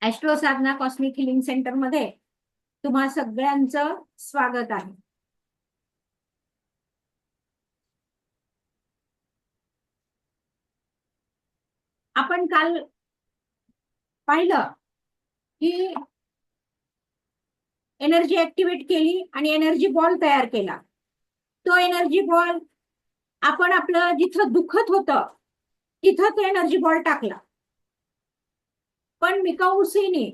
Astro साधना cosmic healing centre मध्ये तुम्हा सगळ्यांचं स्वागत आहे. आपण काल पाहिलं की एनर्जी ऍक्टिव्हेट केली आणि एनर्जी बॉल तयार केला. तो एनर्जी बॉल आपण आपलं जिथं दुखत होतं तिथं तो एनर्जी बॉल टाकला. पण मिकाऊसीने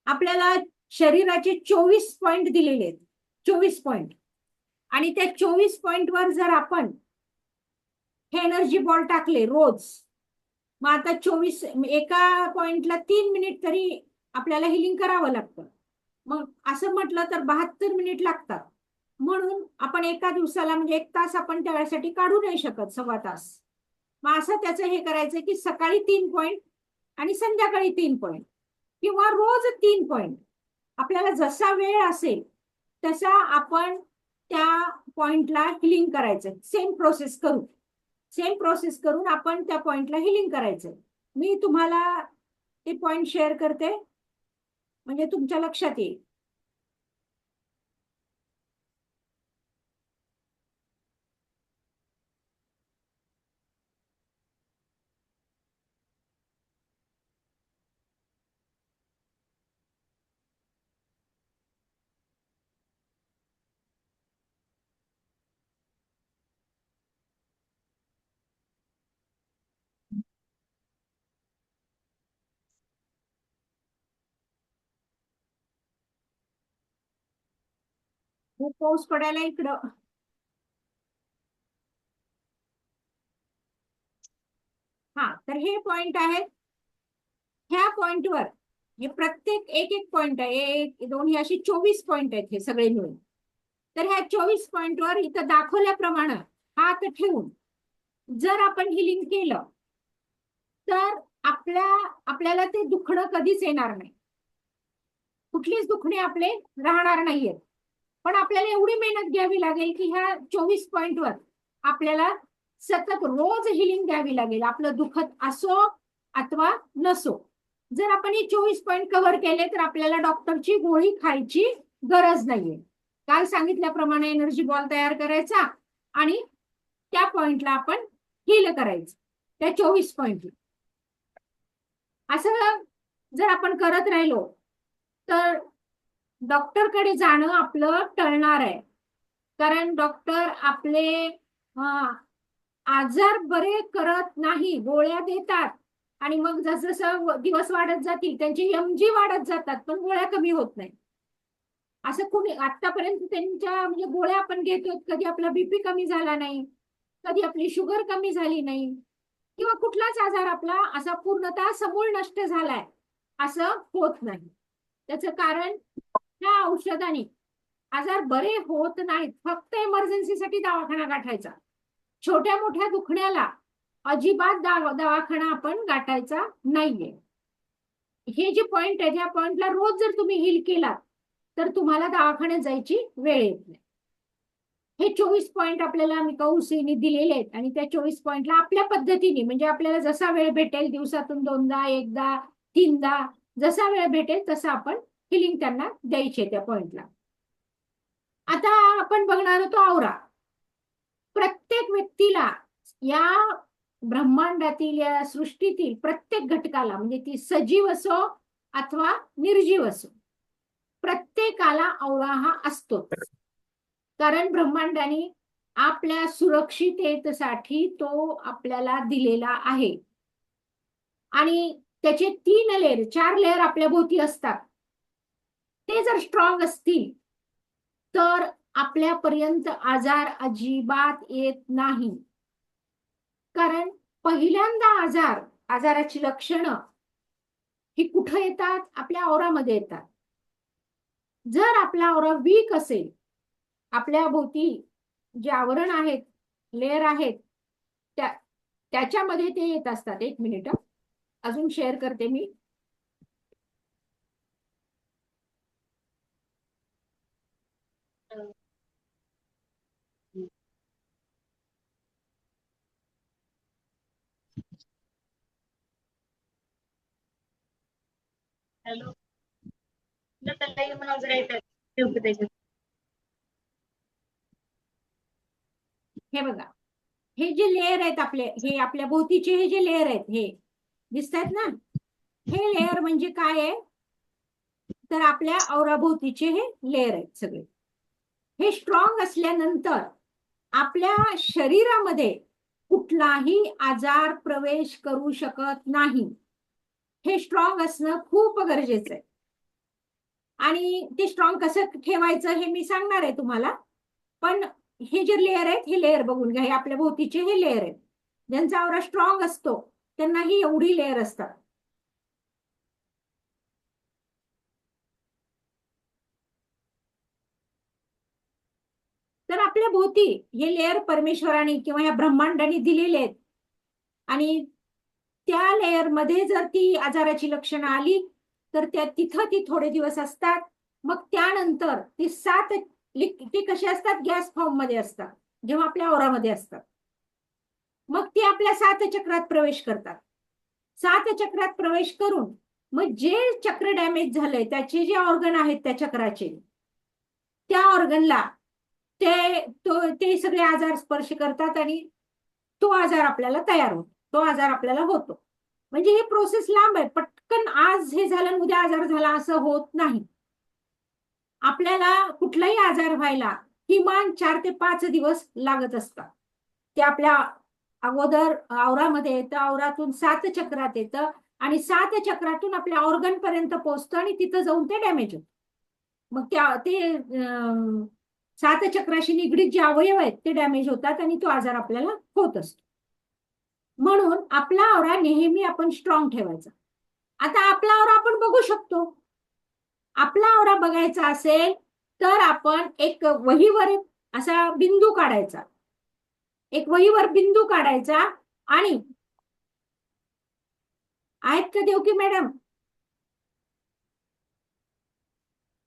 आपल्याला शरीराचे 24 पॉइंट दिलेले आहेत. 24 पॉइंट. आणि त्या 24 पॉइंटवर जर आपण हे एनर्जी बॉल टाकले रोज, मग आता 24 एका पॉइंटला 3 मिनिट तरी आपल्याला हिलिंग करावं लागतं. मग असं म्हटलं तर 72 मिनिट लागतात. म्हणून आपण एका दिवसाला म्हणजे 1 तास आपण त्यासाठी काढू नाही शकत, सव्वा तास. मग असं त्याचं हे करायचं की सकाळी 3 पॉइंट आणि संध्याकाळी 3 पॉइंट किंवा रोज 3 पॉइंट. आपल्याला जसा वेळ असेल तसा आपण त्या पॉइंटला हिलिंग करायचं. सेम प्रोसेस करून आपण त्या पॉइंटला हिलिंग करायचं. मी तुम्हाला ते पॉइंट शेअर करते म्हणजे तुमच्या लक्षात येईल. खूप पाऊस पडायला इकडं. हा, तर हे पॉइंट आहेत. ह्या पॉइंटवर हे प्रत्येक एक एक पॉइंट आहे. 1 2 ही अशी 24 पॉइंट आहेत हे सगळे मिळून. तर ह्या 24 पॉइंटवर इथं दाखवल्याप्रमाणे हात ठेवून जर आपण हिलिंग केलं तर आपल्याला ते दुखणं कधीच येणार नाही. कुठलीच दुखणे आपले राहणार नाहीयेत. पण आपल्याला एवढी मेहनत घ्यावी लागेल की ह्या 24 पॉइंटवर आपल्याला सतत रोज हिलिंग द्यावी लागेल, आपलं दुखत असो अथवा नसो. जर आपण हे 24 पॉइंट कव्हर केले तर आपल्याला डॉक्टरची गोळी खायची गरज नाहीये. काल सांगितल्याप्रमाणे एनर्जी बॉल तयार करायचा आणि त्या पॉइंटला आपण हील करायचं, त्या 24 पॉइंटला. असं जर आपण करत राहिलो तर डॉक्टरकडे जाणं आपलं टळणार आहे. कारण डॉक्टर आपले आजार बरे करत नाही, गोळ्या देतात आणि मग जसजसं दिवस वाढत जातील त्यांची एमजी वाढत जातात, पण गोळ्या कमी होत नाही. असं कोणी आतापर्यंत त्यांच्या म्हणजे गोळ्या आपण घेतो, कधी आपला बीपी कमी झाला नाही, कधी आपली शुगर कमी झाली नाही किंवा कुठलाच आजार आपला असा पूर्णतः समूळ नष्ट झालाय असं होत नाही. त्याचं कारण ह्या औषधाने आजार बरे होत नाहीत. फक्त इमर्जन्सीसाठी दवाखाना गाठायचा. छोट्या मोठ्या दुखण्याला अजिबात दवाखाना आपण गाठायचा नाहीये. हे जे पॉइंट आहे त्या पॉइंटला रोज जर तुम्ही हिल केलात तर तुम्हाला दवाखान्यात जायची वेळ येत नाही. हे 24 पॉइंट आपल्याला मिकाऊसीने दिलेले आहेत आणि त्या 24 पॉइंटला आपल्या पद्धतीने म्हणजे आपल्याला जसा वेळ भेटेल, दिवसातून 2दा 1दा 3दा जसा वेळ भेटेल तसा आपण हिलिंग त्यांना द्यायचे त्या पॉइंटला. आता आपण बघणार होतो आवरा. प्रत्येक व्यक्तीला या ब्रह्मांडातील या सृष्टीतील प्रत्येक घटकाला म्हणजे ती सजीव असो अथवा निर्जीव असो प्रत्येकाला आवरा हा असतो. कारण ब्रह्मांडाने आपल्या सुरक्षिततेसाठी तो आपल्याला दिलेला आहे. आणि त्याचे 3 लेअर 4 लेअर आपल्या भोवती असतात. ते जर स्ट्रॉंग असतील तर आपल्यापर्यंत आजार अजिबात येत नाही. कारण पहिल्यांदा आजाराची लक्षणं ही कुठं येतात? आपल्या औरामध्ये येतात. जर आपला औरा वीक असेल, आपल्या भोवती जे आवरण आहेत, लेअर आहेत, त्याच्यामध्ये ते येत असतात. 1 मिनिट अजून शेअर करते मी. हॅलो. त्याला म्हणावं जरा येतात. हे बघा, हे जे लेअर आहेत आपले, हे आपल्या भोवतीचे हे जे लेअर आहेत, हे दिसत आहेत ना, हे लेअर म्हणजे काय आहे, तर आपल्या अवराभोवतीचे हे लेअर आहेत सगळे. हे स्ट्रॉंग असल्यानंतर आपल्या शरीरामध्ये कुठलाही आजार प्रवेश करू शकत नाही. हे स्ट्रॉंग असणं खूप गरजेचं आहे. आणि ते स्ट्रॉंग कसं ठेवायचं हे मी सांगणार आहे तुम्हाला. पण हे जे लेअर आहेत, हे लेअर बघून घ्या. हे आपल्या भोवतीचे हे लेअर आहेत. ज्यांचा आवरा स्ट्रॉंग असतो त्यांनाही एवढी लेअर असतात. तर आपल्या भोवती हे लेअर परमेश्वराने किंवा या ब्रह्मांडाने दिलेले आहेत. आणि त्या लेअर मध्ये जर ती आजाराची लक्षणं आली तर त्या तिथं ती थोडे दिवस असतात. मग त्यानंतर ती ती कशी असतात, गॅस फॉर्म मध्ये असतात जेव्हा आपल्या आवरामध्ये असतात. मग ती आपल्या 7 चक्रात प्रवेश करतात. 7 चक्रात प्रवेश करून मग जे चक्र डॅमेज झालंय त्याचे जे ऑर्गन आहेत त्या चक्राचे, त्या ऑर्गनला ते सगळे आजार स्पर्श करतात आणि तो आजार आपल्याला तयार होतो, तो आजार आपल्याला होतो. म्हणजे ही प्रोसेस लांब आहे. पटकन आज हे झालं उद्या आजार झाला असं होत नाही. आपल्याला कुठलाही आजार व्हायला किमान 4 ते 5 दिवस लागत असतात. ते आपल्या अगोदर आवरामध्ये येतं, आवरातून 7 चक्रात येतं आणि 7 चक्रातून आपल्या ऑर्गन पर्यंत पोहोचतं आणि तिथं जाऊन ते डॅमेज होतं. मग ते 7 चक्राशी निगडीत जे अवयव आहेत ते डॅमेज होतात आणि तो आजार आपल्याला होत असतो. म्हणून आपला आवरा नेहमी आपण स्ट्रॉंग ठेवायचा. आता आपला आवरा आपण बघू शकतो. आपला आवरा बघायचा असेल तर आपण एक वहीवर असा बिंदू काढायचा. एक वहीवर बिंदू काढायचा आणि आहेत का देवकी मॅडम?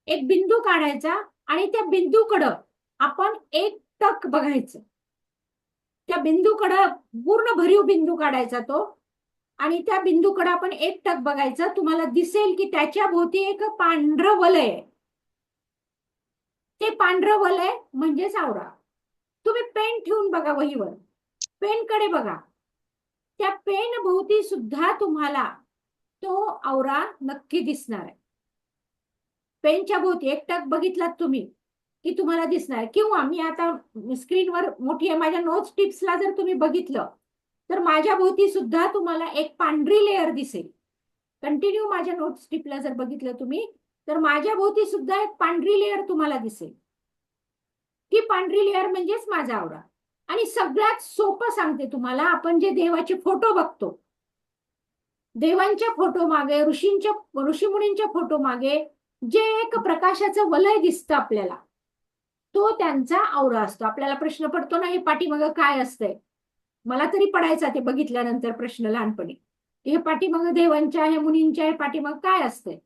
एक बिंदू काढायचा आणि त्या बिंदूकडं आपण एक टक बघायचं. त्या बिंदूकडं पूर्ण भरीव बिंदू काढायचा तो आणि त्या बिंदूकडे आपण एक टक बघायचं. तुम्हाला दिसेल की त्याच्या भोवती एक पांढरं वलय आहे. ते पांढरं वलय म्हणजेच आवरा. तुम्ही पेन ठेवून बघा वहीवर, पेनकडे बघा. त्या पेन भोवती सुद्धा तुम्हाला तो आवरा नक्की दिसणार आहे. पेनच्या भोवती एक टक बघितलात तुम्ही की तुम्हाला दिसणार. किंवा मी आता स्क्रीनवर मोठी आहे माझ्या नोट्स टिप्सला जर तुम्ही बघितलं तर माझ्या भोवती सुद्धा तुम्हाला एक पांढरी लेअर दिसेल. कंटिन्यू माझ्या नोट्स टिपला जर बघितलं तुम्ही तर माझ्या भोवती सुद्धा एक पांढरी लेअर तुम्हाला दिसेल. ती पांढरी लेअर म्हणजेच माझा आवरा. आणि सगळ्यात सोपं सांगते तुम्हाला, आपण जे देवाचे फोटो बघतो, देवांच्या फोटो मागे, ऋषीमुनींच्या फोटो मागे जे एक प्रकाशाचं वलय दिसतं आपल्याला, तो त्यांचा आवरा असतो. आपल्याला प्रश्न पडतो ना, हे पाठीमागं काय असतंय? मला तरी पडायचा ते बघितल्यानंतर प्रश्न लहानपणी, हे पाठीमागं देवांच्या, हे मुनींच्या, हे पाठीमागं काय असतंय?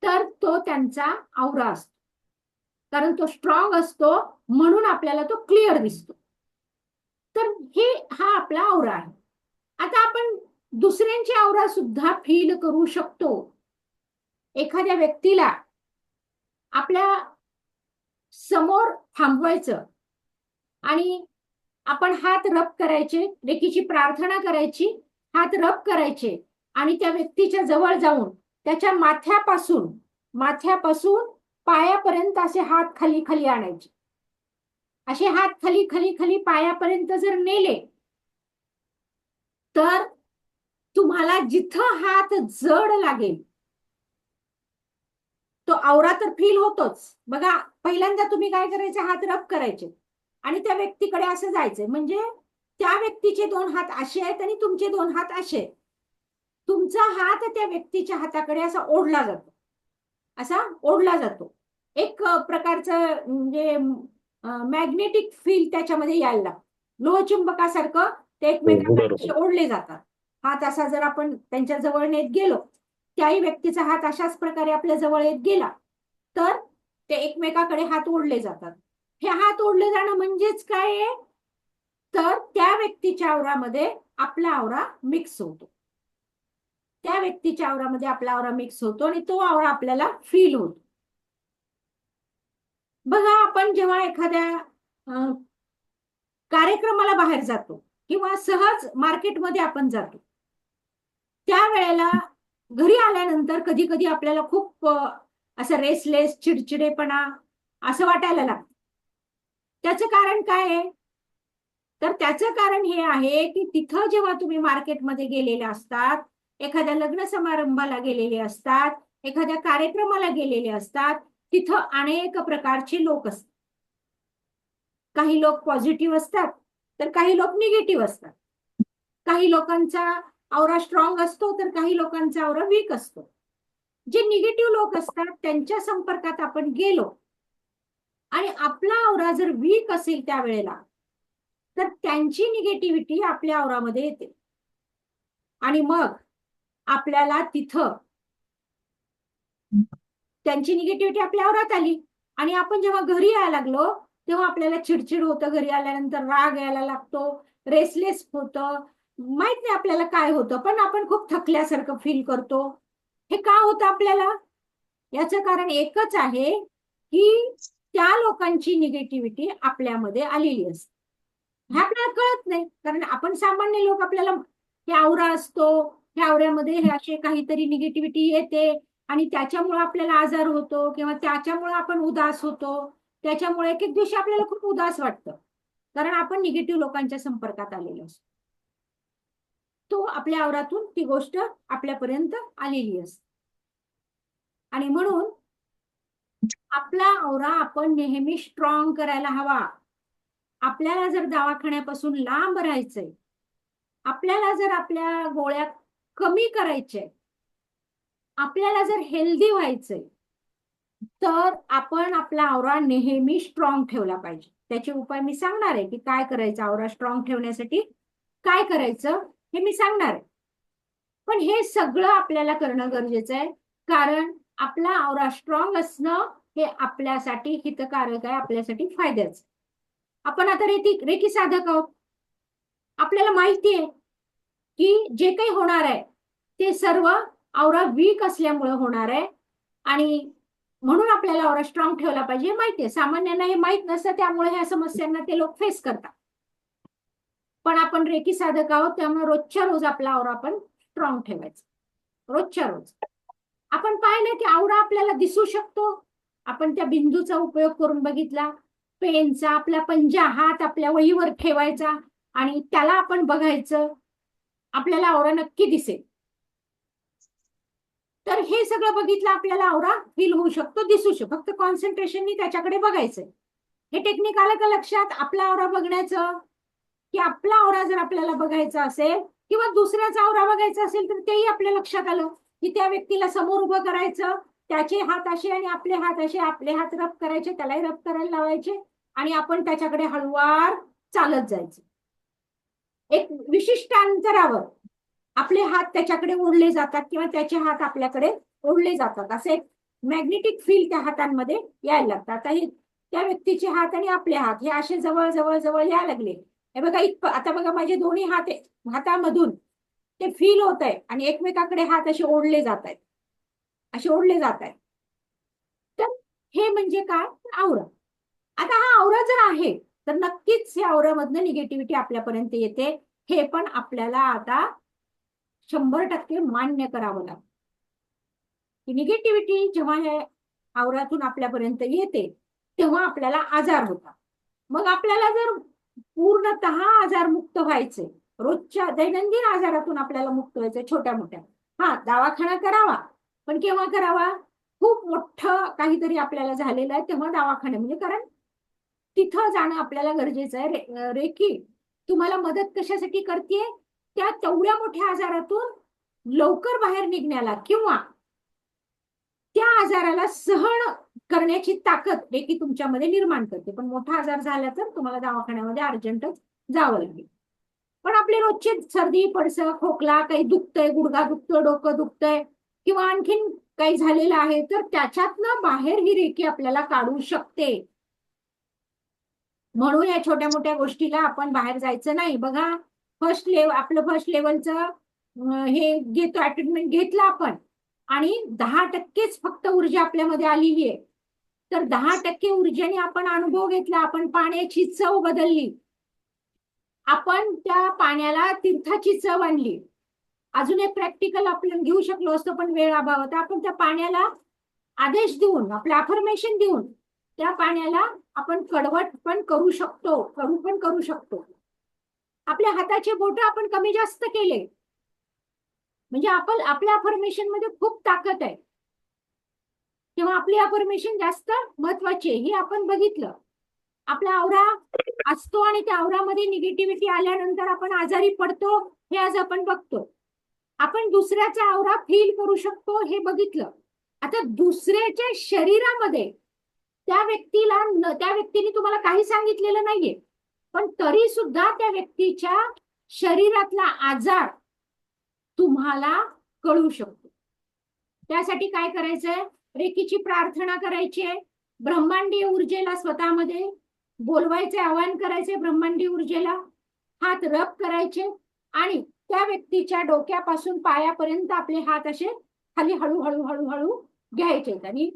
तर तो त्यांचा आवरा असतो. कारण तो स्ट्रॉंग असतो म्हणून आपल्याला तो क्लिअर दिसतो. तर हा आपला आवरा आहे. आता आपण दुसऱ्यांची आवरा सुद्धा फील करू शकतो. एखाद्या व्यक्तीला आपल्या समोर थांबवायचं आणि आपण हात रब करायचे, लेकीची प्रार्थना करायची, हात रब करायचे आणि त्या व्यक्तीच्या जवळ जाऊन त्याच्या माथ्यापासून पायापर्यंत असे हात खाली खाली आणायचे. असे हात खाली खाली खाली पायापर्यंत जर नेले तर तुम्हाला जिथं हात जड लागेल तो आवरा तर फील होतोच. बघा, पहिल्यांदा तुम्ही काय करायचे, हात रब करायचे आणि त्या व्यक्तीकडे असं जायचं. म्हणजे त्या व्यक्तीचे 2 हात असे आहेत आणि तुमचे 2 हात असे आहेत. तुमचा हात त्या व्यक्तीच्या हाताकडे असा ओढला जातो, असा ओढला जातो. एक प्रकारचं म्हणजे मॅग्नेटिक फील त्याच्यामध्ये यायला लागतं. लोहचुंबकासारखं ते एकमेकांकडे ओढले जातात. हात असा जर आपण त्यांच्या जवळ नेत गेलो, त्याही व्यक्तीचा हात अशाच प्रकारे आपल्या जवळ येत गेला तर ते एकमेकाकडे हात ओढले जातात. हे हात ओढले जाणं म्हणजेच काय आहे, तर त्या व्यक्तीच्या आवरामध्ये आपला आवरा मिक्स होतो. त्या व्यक्तीच्या आवरामध्ये आपला आवरा मिक्स होतो आणि तो आवरा आपल्याला फील होतो. बघा, आपण जेव्हा एखाद्या कार्यक्रमाला बाहेर जातो किंवा सहज मार्केटमध्ये आपण जातो, त्यावेळेला घरी आल्यानंतर कधी कधी आपल्याला खूप असं रेसलेस, चिडचिडेपणा असं वाटायला लागतं. त्याचं कारण काय आहे? तर त्याचं कारण हे आहे की तिथं जेव्हा तुम्ही मार्केटमध्ये गेलेले असतात, एखाद्या लग्न समारंभाला गेलेले असतात, एखाद्या कार्यक्रमाला गेलेले असतात, तिथं अनेक प्रकारचे लोक असतात. काही लोक पॉझिटिव्ह असतात तर काही लोक निगेटिव्ह असतात. काही लोकांचा औरा स्ट्रॉंग असतो तर काही लोकांचा औरा वीक असतो. जे निगेटिव्ह लोक असतात त्यांच्या संपर्कात आपण गेलो आणि आपला औरा जर वीक असेल त्यावेळेला, तर त्यांची निगेटिव्हिटी आपल्या औरामध्ये येते आणि मग आपल्याला तिथं त्यांची निगेटिव्हिटी आपल्या औरात आली आणि आपण जेव्हा घरी यायला लागलो तेव्हा आपल्याला चिडचिड होतं, घरी आल्यानंतर राग यायला लागतो, रेसलेस होतं, माहित नाही आपल्याला काय होतं, पण आपण खूप थकल्यासारखं फील करतो. हे का होतं आपल्याला? याचं कारण एकच आहे की त्या लोकांची निगेटिव्हिटी आपल्यामध्ये आलेली असते. हे आपल्याला कळत नाही, कारण आपण सामान्य लोक, आपल्याला हे आवरा असतो, ह्या आवऱ्यामध्ये हे असे काहीतरी निगेटिव्हिटी येते आणि त्याच्यामुळे आपल्याला आजार होतो किंवा त्याच्यामुळे आपण उदास होतो. त्याच्यामुळे एक एक दिवशी आपल्याला खूप उदास वाटतं, कारण आपण निगेटिव्ह लोकांच्या संपर्कात आलेलो असतो. तो आपल्या आवरातून ती गोष्ट आपल्यापर्यंत आलेली असते आणि म्हणून आपला आवरा आपण नेहमी स्ट्रॉंग करायला हवा. आपल्याला जर दवाखान्यापासून लांब राहायचंय, आपल्याला जर आपल्या गोळ्या कमी करायच्या, आपल्याला जर हेल्दी व्हायचंय, तर आपण आपला आवरा नेहमी स्ट्रॉंग ठेवला पाहिजे. त्याचे उपाय मी सांगणार आहे की काय करायचं, आवरा स्ट्रॉंग ठेवण्यासाठी काय करायचं हे मी सांगणार आहे. पण हे सगळं आपल्याला करणं गरजेचं आहे, कारण आपला आवरा स्ट्रॉंग असणं हे आपल्यासाठी हितकारक आहे, आपल्यासाठी फायद्याचं. आपण आता रेकी साधक आहोत. आपल्याला माहिती आहे की जे काही होणार आहे ते सर्व आवरा वीक असल्यामुळे होणार आहे आणि म्हणून आपल्याला आवरा स्ट्रॉंग ठेवला पाहिजे. हे माहिती आहे, सामान्यांना हे माहित नसतं, त्यामुळे ह्या समस्यांना ते लोक फेस करतात. पण आपण रेकी साधक आहोत, त्यामुळे रोजच्या रोज आपला आवरा आपण स्ट्रॉंग ठेवायचा. रोजच्या रोज आपण पाहिलं की आवरा आपल्याला दिसू शकतो. आपण त्या बिंदूचा उपयोग करून बघितला, पेनचा. आपला पंजा हात आपल्या वहीवर ठेवायचा आणि त्याला आपण बघायचं, आपल्याला आवरा नक्की दिसेल. तर हे सगळं बघितलं आपल्याला आवरा फील होऊ शकतो, दिसू शकतो. फक्त कॉन्सन्ट्रेशननी त्याच्याकडे बघायचंय. हे टेक्निक आलं का लक्षात? आपला आवरा बघण्याचं, की आपला आवरा जर आपल्याला बघायचा असेल किंवा दुसऱ्याचा आवरा बघायचा असेल तर तेही आपल्या लक्षात आलं की त्या व्यक्तीला समोर उभं करायचं, त्याचे हात असे आणि आपले हात असे, आपले हात रब करायचे, त्यालाही रब करायला लावायचे आणि आपण त्याच्याकडे हळूवार चालत जायचं. एक विशिष्ट अंतरावर आपले हात त्याच्याकडे ओढले जातात किंवा त्याचे हात आपल्याकडे ओढले जातात. असे एक मॅग्नेटिक फील त्या हातांमध्ये यायला लागतात. आता हे त्या व्यक्तीचे हात आणि आपले हात हे असे जवळ जवळ जवळ यायला लागले. हे बघा, आता बघा माझे दोन्ही हातामधून ते फील होत आहे आणि एकमेकाकडे हात असे ओढले जात आहेत, असे ओढले जात आहेत. तर हे म्हणजे काय? आवरा. आता हा आवरा जर आहे तर नक्कीच या आवऱ्यामधनं निगेटिव्हिटी आपल्यापर्यंत येते. हे पण आपल्याला आता 100% मान्य करावं लागतं की निगेटिव्हिटी जेव्हा हे आवरातून आपल्यापर्यंत येते तेव्हा आपल्याला आजार होतात. मग आपल्याला जर पूर्णतः आजार मुक्त व्हायचे, रोजच्या दैनंदिन आजारातून आपल्याला मुक्त व्हायचे, छोट्या मोठ्या, हा दवाखाना करावा, पण केव्हा करावा? खूप मोठं काहीतरी आपल्याला झालेलं आहे तेव्हा दवाखाना, म्हणजे कारण तिथं जाणं आपल्याला गरजेचं आहे. रेकी तुम्हाला मदत कशासाठी करते? त्या तेवढ्या मोठ्या आजारातून लवकर बाहेर निघण्याला किंवा त्या आजाराला सहन करण्याची ताकद रेकी तुमच्यामध्ये निर्माण करते. पण मोठा आजार झाला तर तुम्हाला दवाखान्यामध्ये अर्जंटच जावं लागेल. पण आपले रोजचे सर्दी, पडसं, खोकला, काही दुखतंय, गुडघा दुखतोय, डोकं दुखतंय किंवा आणखीन काही झालेलं आहे तर त्याच्यातनं बाहेर ही रेकी आपल्याला काढू शकते. म्हणून या छोट्या मोठ्या गोष्टीला आपण बाहेर जायचं नाही. बघा, आपलं फर्स्ट लेवलचं हे घेतो, अटेन्मेंट घेतलं आपण आणि 10%च फक्त ऊर्जा आपल्यामध्ये आलेली आहे, तर 10% ऊर्जेने आपण अनुभव घेतला, आपण पाण्याची चव बदलली, आपण त्या पाण्याला तीर्थाची चव आणली. अजून एक प्रॅक्टिकल आपण घेऊ शकलो असतो, पण वेळ अभावात आपण त्या पाण्याला आदेश देऊन, आपलं अफर्मेशन देऊन त्या पाण्याला आपण कडवट पण करू शकतो, कडू पण करू शकतो. आपल्या हाताचे बोट आपण कमी जास्त केले म्हणजे आपण आपल्या अफर्मेशन मध्ये खूप ताकद आहे, तेव्हा आपली अफर्मेशन जास्त महत्वाची आहे हे आपण बघितलं. आपला आवरा असतो आणि त्या आवरामध्ये निगेटिव्हिटी आल्यानंतर आपण आजारी पडतो हे आज आपण बघतो. आपण दुसऱ्याचा आवरा फील करू शकतो हे बघितलं. आता दुसऱ्याच्या शरीरामध्ये त्या व्यक्तीने तुम्हाला काही सांगितलेलं नाहीये, पण तरी सुद्धा त्या व्यक्तीच्या शरीरातला आजार तुम्हाला कळू शकतो. त्यासाठी काय करायचंय? रेकीची प्रार्थना करायची आहे, ब्रह्मांडीय ऊर्जेला स्वतःमध्ये बोलवायचे, आवाहन करायचे ब्रह्मांडीय ऊर्जेला, हात रब करायचे आणि त्या व्यक्तीच्या डोक्यापासून पायापर्यंत आपले हात असे खाली हळूहळू हळूहळू घ्यायचे आणि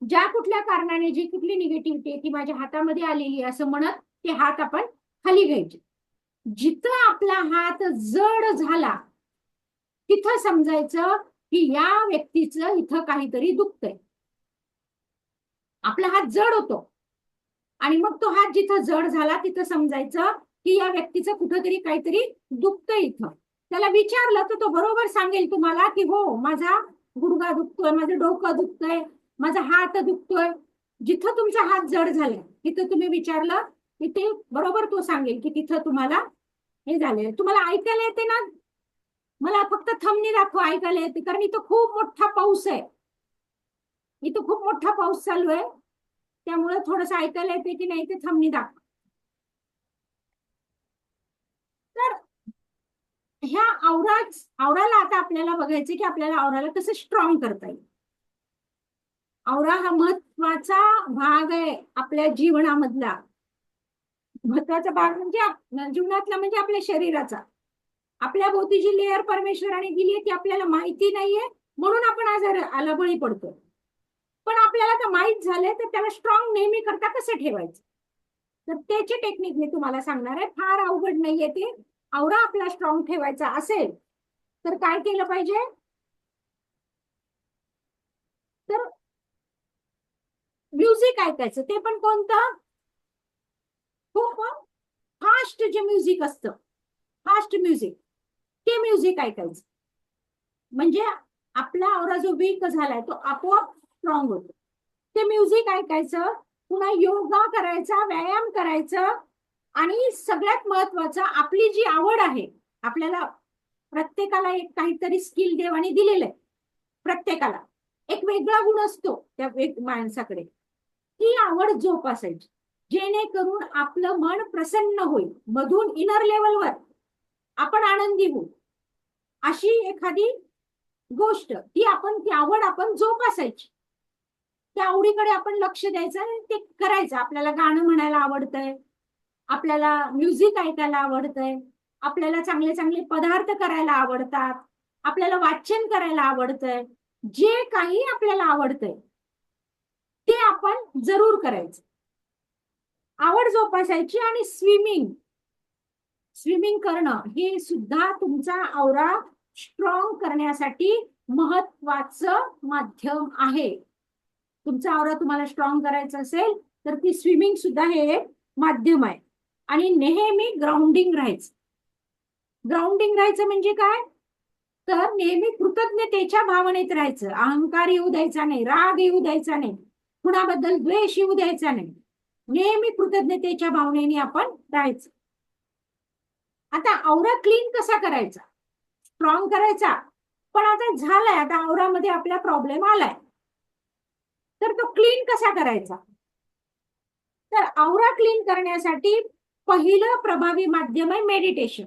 ज्या कुठल्या कारणाने जी कुठली निगेटिव्हिटी ती माझ्या हातामध्ये आलेली असं म्हणत ते हात आपण खाली घ्यायचे. जिथं आपला हात जड झाला तिथं समजायचं की या व्यक्तीचं इथं काहीतरी दुखतंय. आपला हात जड होतो आणि मग तो हात जिथं जड झाला तिथं समजायचं की या व्यक्तीचं कुठंतरी काहीतरी दुखतंय इथं. त्याला विचारलं तर तो बरोबर सांगेल तुम्हाला की हो माझा गुडघा दुखतोय, माझं डोकं दुखतंय, माझा हात दुखतोय. जिथं तुमचा हात जड झालाय तिथं तुम्ही विचारलं तिथे बरोबर तो सांगेल की तिथं तुम्हाला हे झालेलं. तुम्हाला ऐकायला येते ना? मला फक्त थंबनी दाखवा, ऐकायला येते, कारण इथं खूप मोठा पाऊस आहे, इथं खूप मोठा पाऊस चालू आहे, त्यामुळे थोडस ऐकायला येते की नाही ते थंबनी दाखवा. तर ह्या आवराला आता आपल्याला बघायचं की आपल्याला आवराला कसं स्ट्रॉंग करता येईल. आवरा हा महत्वाचा भाग आहे आपल्या जीवनामधला, महत्वाचा भाग म्हणजे जीवनातला म्हणजे आपल्या शरीराचा. आपल्या भोवती जी लेअर परमेश्वराने दिली आहे ती आपल्याला माहिती नाहीये म्हणून आपण आजाराला बळी पडतो. पण आपल्याला तर माहित झालंय तर त्याला स्ट्रॉंग नेहमी करता कसं ठेवायचं, तर त्याची टेक्निक मी तुम्हाला सांगणार आहे. फार अवघड नाहीये ते. आवरा आपला स्ट्रॉंग ठेवायचा असेल तर काय केलं पाहिजे? तर म्युझिक ऐकायचं, ते पण कोणतं? खूप फास्ट जे म्युझिक असतं, फास्ट म्युझिक, ते म्युझिक ऐकायचं. म्हणजे आपला आवरा जो वीक झालाय तो आपोआप स्ट्रॉंग होतो. ते म्युझिक ऐकायचं, पुन्हा योगा करायचा, व्यायाम करायचं आणि सगळ्यात महत्वाचं आपली जी आवड आहे, आपल्याला प्रत्येकाला एक काहीतरी स्किल देवाने दिलेलं आहे. प्रत्येकाला एक वेगळा गुण असतो त्या माणसाकडे, ती आवड जोपासायची जेणेकरून आपलं मन प्रसन्न होईल, मधून इनर लेवलवर आपण आनंदी होऊ. अशी एखादी गोष्ट ती आवड आपण जोपासायची, त्या आवडीकडे आपण लक्ष द्यायचं आणि ते करायचं. आपल्याला गाणं म्हणायला आवडतंय, आपल्याला म्युझिक ऐकायला आवडतंय, आपल्याला चांगले चांगले पदार्थ करायला आवडतात, आपल्याला वाचन करायला आवडतंय, जे काही आपल्याला आवडतंय ते आपण जरूर करायचं. आवड जोपासायची. आणि स्विमिंग करणं हे सुद्धा तुमचा आवरा स्ट्रॉंग करण्यासाठी महत्वाचं माध्यम आहे. तुमचा आवरा तुम्हाला स्ट्रॉंग करायचा असेल तर ती स्विमिंग सुद्धा हे एक माध्यम आहे. आणि नेहमी ग्राउंडिंग राहायचं. ग्राउंडिंग राहायचं म्हणजे काय? तर नेहमी कृतज्ञतेच्या भावनेत राहायचं. अहंकार येऊ द्यायचा नाही, राग येऊ द्यायचा नाही, कुणाबद्दल द्वेष येऊ द्यायचा नाही. नेहमी कृतज्ञतेच्या भावनेने आपण राहायचं. आता आवरा क्लीन कसा करायचा? स्ट्रॉंग करायचा. पण आता झालाय, आता आवरामध्ये आपला प्रॉब्लेम आलाय, तर तो क्लीन कसा करायचा? तर आवरा क्लीन करण्यासाठी पहिलं प्रभावी माध्यम आहे मेडिटेशन.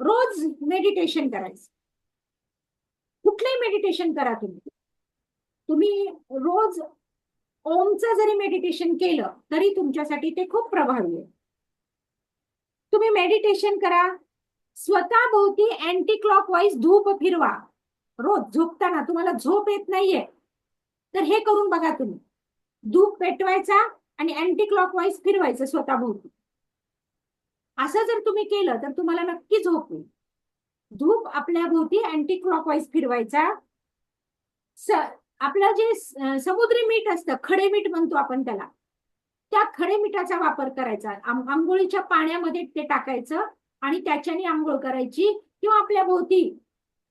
रोज मेडिटेशन करायचं. कुठलंही मेडिटेशन करा तुम्ही. तुम्ही रोज ओमचं जरी मेडिटेशन केलं तरी तुमच्यासाठी ते खूप प्रभावी आहे. तुम्ही मेडिटेशन करा, स्वतःभोवती अँटी क्लॉकवाईज धूप फिरवा रोज झोपताना. तुम्हाला झोप येत नाहीये तर हे करून बघा तुम्ही. धूप पेटवायचा आणि अँटी क्लॉकवाईज फिरवायचं स्वतःभोवती. असं जर तुम्ही केलं तर तुम्हाला नक्की झोप येईल. धूप आपल्या भोवती अँटी क्लॉकवाईज फिरवायचा. आपलं जे समुद्री मीठ असतं, खडे मीठ म्हणतो आपण त्याला, त्या खडे मिठाचा वापर करायचा. आंघोळीच्या पाण्यामध्ये ते टाकायचं आणि त्याच्याने आंघोळ करायची. किंवा आपल्या भोवती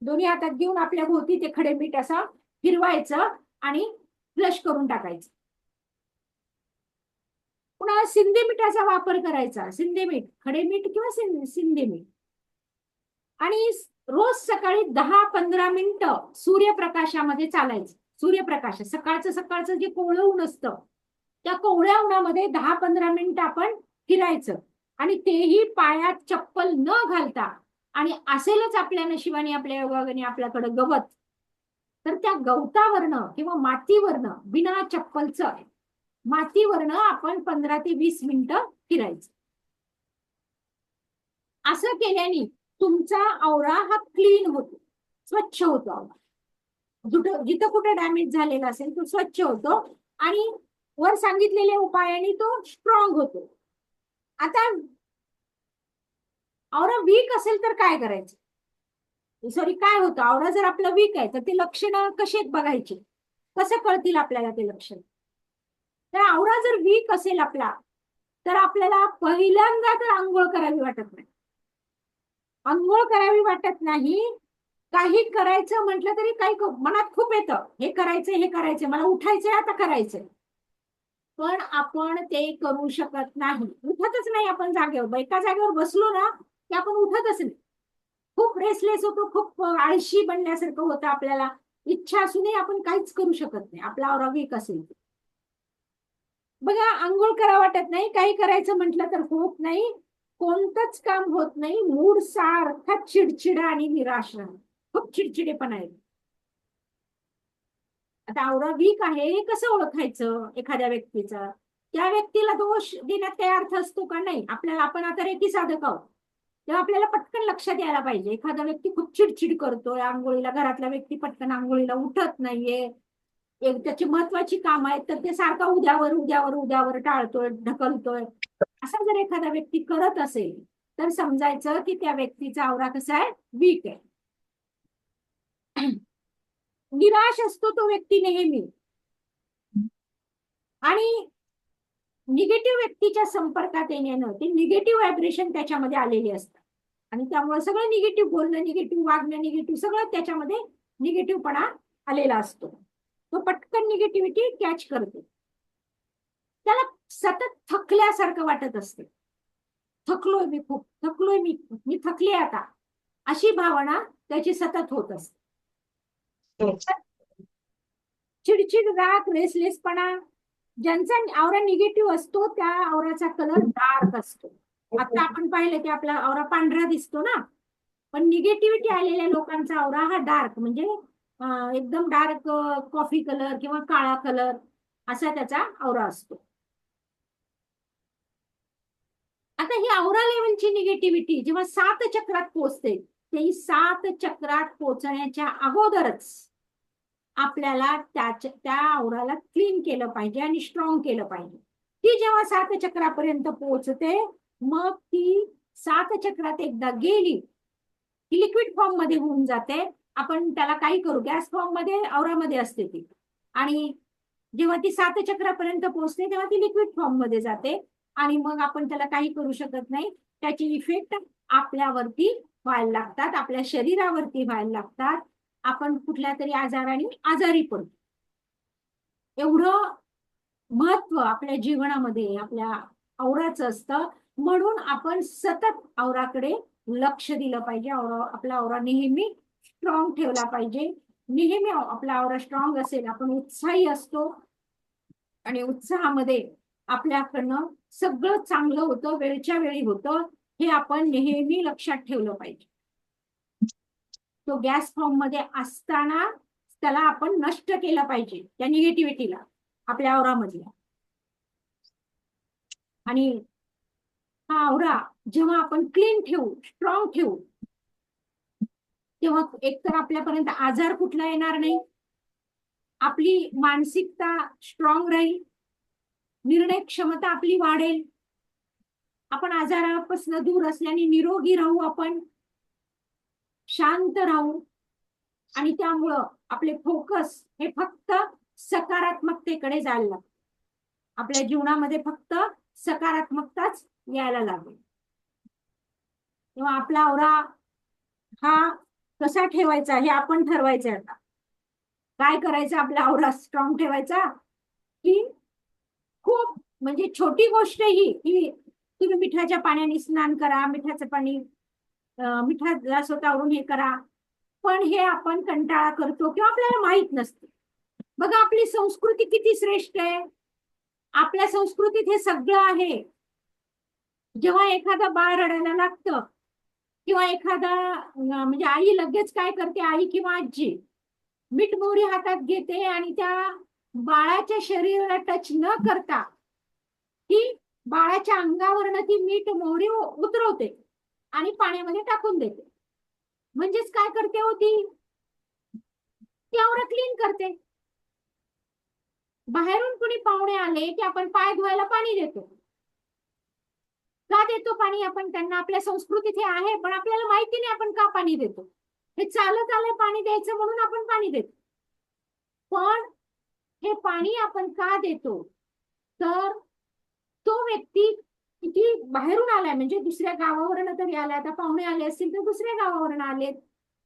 दोन्ही हातात घेऊन आपल्या भोवती ते खडे मीठ असं फिरवायचं आणि फ्लश करून टाकायचं. पुन्हा सिंधी मिठाचा वापर करायचा. सिंधी मीठ, खडे मीठ किंवा सिंधी मीठ. आणि रोज सकाळी 10-15 मिनिटं सूर्यप्रकाशामध्ये चालायचं. सूर्यप्रकाश सकाळचं जे कोवळं ऊन असतं त्या कोवळ्या उन्हामध्ये 10-15 मिनिटं आपण फिरायचं. आणि तेही पायात चप्पल न घालता. आणि असेलच आपल्या नशिबाने, आपल्या योगाने आपल्याकडे गवत, तर त्या गवतावरनं किंवा मातीवरनं, बिना चप्पलचं मातीवरनं आपण 15 ते 20 मिनिटं फिरायचं. असं केल्याने तुमचा औरा हा क्लीन होतो, स्वच्छ होतो. औरा जिथं कुठे डॅमेज झालेला असेल तो स्वच्छ होतो आणि वर सांगितलेल्या उपायाने तो स्ट्रॉंग होतो. आता औरा वीक असेल तर काय करायचं? सॉरी, काय होतं? औरा जर आपला वीक आहे तर ते लक्षणं कशी बघायची, कसं कळतील आपल्याला ते लक्षण? तर औरा जर वीक असेल आपला तर आपल्याला पहिल्यांदा तर आंघोळ करावी वाटत नाही. आंघोळ करावी वाटत नाही. काही करायचं म्हटलं तरी काही मनात खूप येतं, हे करायचंय, मला उठायचंय, आता करायचंय. पण आपण ते करू शकत नाही. उठतच नाही आपण जागेवर. एका जागेवर बसलो ना की आपण उठतच नाही. खूप रेसलेस होतो, खूप आळशी बनण्यासारखं होतं आपल्याला. इच्छा असूनही आपण काहीच करू शकत नाही. आपला औरा वीक असेल बघा, आंघोळ करा वाटत नाही, काही करायचं म्हटलं तर होत नाही, कोणतंच काम होत नाही. मूड सारखा चिडचिडा आणि निराश राहणं, खूप चिडचिडेपणा आहे. आता औरा वीक आहे हे कसं ओळखायचं एखाद्या व्यक्तीचा? त्या व्यक्तीला दोष देण्यात काही अर्थ असतो का? नाही. आपल्याला, आपण आता रेकी साधक आहोत तेव्हा आपल्याला पटकन लक्षात यायला पाहिजे. एखादा व्यक्ती खूप चिडचिड करतोय आंघोळीला, घरातला व्यक्ती पटकन आंघोळीला उठत नाहीये, त्याची महत्वाची काम आहेत तर ते सारखा उद्यावर टाळतोय, ढकलतोय, असा जर एखादा व्यक्ती करत असेल तर समजायचं की त्या व्यक्तीचा औरा कसा आहे? वीक आहे. निराश असतो तो व्यक्ती नेहमी. आणि निगेटिव्ह व्यक्तीच्या संपर्कात येण्यानं ते निगेटिव्ह व्हायब्रेशन त्याच्यामध्ये आलेली असतात. आणि त्यामुळे सगळं निगेटिव्ह बोलणं, निगेटिव्ह वागणं, निगेटिव्ह सगळं त्याच्यामध्ये निगेटिव्हपणा आलेला असतो. तो पटकन निगेटिव्हिटी कॅच करतो. त्याला सतत थकल्यासारखं वाटत असते. थकलोय मी, खूप थकलोय मी थकले आता, अशी भावना त्याची सतत होत असते. चिडचिड, राग, रेसलेसपणा. ज्यांचा औरा निगेटिव्ह असतो त्या औराचा कलर डार्क असतो. आता आपण पाहिलं की आपला औरा पांढरा दिसतो ना, पण निगेटिव्हिटी आलेल्या लोकांचा औरा हा डार्क, म्हणजे एकदम डार्क कॉफी कलर किंवा काळा कलर असा त्याचा औरा असतो. आता ही औरा लेवलची निगेटिव्हिटी जेव्हा 7 चक्रात पोहोचते, ते 7 चक्रात पोहोचण्याच्या अगोदरच आपल्याला त्या औराला क्लीन केलं पाहिजे आणि स्ट्रॉंग केलं पाहिजे. ती जेव्हा 7 चक्रापर्यंत पोहोचते, मग ती 7 चक्रात एकदा गेली ती लिक्विड फॉर्म मध्ये होऊन जाते. आपण त्याला काही करू, गॅस फॉर्म मध्ये औरामध्ये असते ती. आणि जेव्हा ती 7 चक्रापर्यंत पोहोचते तेव्हा ती लिक्विड फॉर्म मध्ये जाते आणि मग आपण त्याला काही करू शकत नाही. त्याची इफेक्ट आपल्यावरती व्हायला लागतात, आपल्या शरीरावरती व्हायला लागतात. आपण कुठल्या तरी आजाराने आजारी पडतो. एवढं महत्व आपल्या जीवनामध्ये आपल्या औराचं असतं. म्हणून आपण सतत औराकडे लक्ष दिलं पाहिजे. आपला औरा नेहमी स्ट्रॉंग ठेवला पाहिजे. नेहमी आपला औरा स्ट्रॉंग असेल, आपण उत्साही असतो आणि उत्साहामध्ये आपल्याकडनं सगळं चांगलं होतं, वेळच्या वेळी होतं, हे आपण नेहमी लक्षात ठेवलं पाहिजे. तो गॅस फॉर्म मध्ये असताना त्याला आपण नष्ट केलं पाहिजे, त्या निगेटिव्हिटीला आपल्या औरामधल्या. आणि हा औरा जेव्हा आपण क्लीन ठेवू, स्ट्रॉंग ठेवू, तेव्हा एकतर आपल्यापर्यंत आजार कुठला येणार नाही, आपली मानसिकता स्ट्रॉंग राहील, निर्णय क्षमता आपली वाढेल, आपण आजारापासून दूर असल्याने निरोगी राहू, आपण शांत राहू, आणि त्यामुळं आपले फोकस हे फक्त सकारात्मकतेकडे जायला लागते. आपल्या जीवनामध्ये फक्त सकारात्मकताच यायला लागेल. तेव्हा आपला औरा हा कसा ठेवायचा हे आपण ठरवायचं. आता काय करायचं आपला औरा स्ट्रॉंग ठेवायचा, की खूप म्हणजे छोटी गोष्ट ही की तुम्ही मिठाच्या पाण्याने स्नान करा, मिठाचं पाणी मिठात स्वतःवरून हे करा, पण हे आपण कंटाळा करतो किंवा आपल्याला माहित नसते. बघा आपली संस्कृती किती श्रेष्ठ आहे. आपल्या संस्कृतीत हे सगळं आहे. जेव्हा एखादा बाळ रडायला लागतं किंवा एखादा म्हणजे आई लगेच काय करते, आई किंवा आजी मीठ मोहरी हातात घेते आणि त्या बाळाच्या शरीराला टच न करता ती बाळाच्या अंगावरनं ती मीठ मोहरी उतरवते आणि पाण्यामध्ये टाकून देते. म्हणजेच काय करते होती, त्यावर क्लीन करते. बाहेरून कुणी पाहुणे आले की आपण पाय धुवायला पाणी देतो. का देतो पाणी आपण त्यांना? आपल्या संस्कृतीत हे आहे, पण आपल्याला माहिती नाही आपण का पाणी देतो. हे चालत आलंय पाणी द्यायचं म्हणून आपण पाणी देतो. पण हे पाणी आपण का देतो, तर तो व्यक्ती किती बाहेरून आलाय, म्हणजे दुसऱ्या गावावरून तरी आलाय. आता पाहुणे आले असतील तर दुसऱ्या गावावरून आलेत,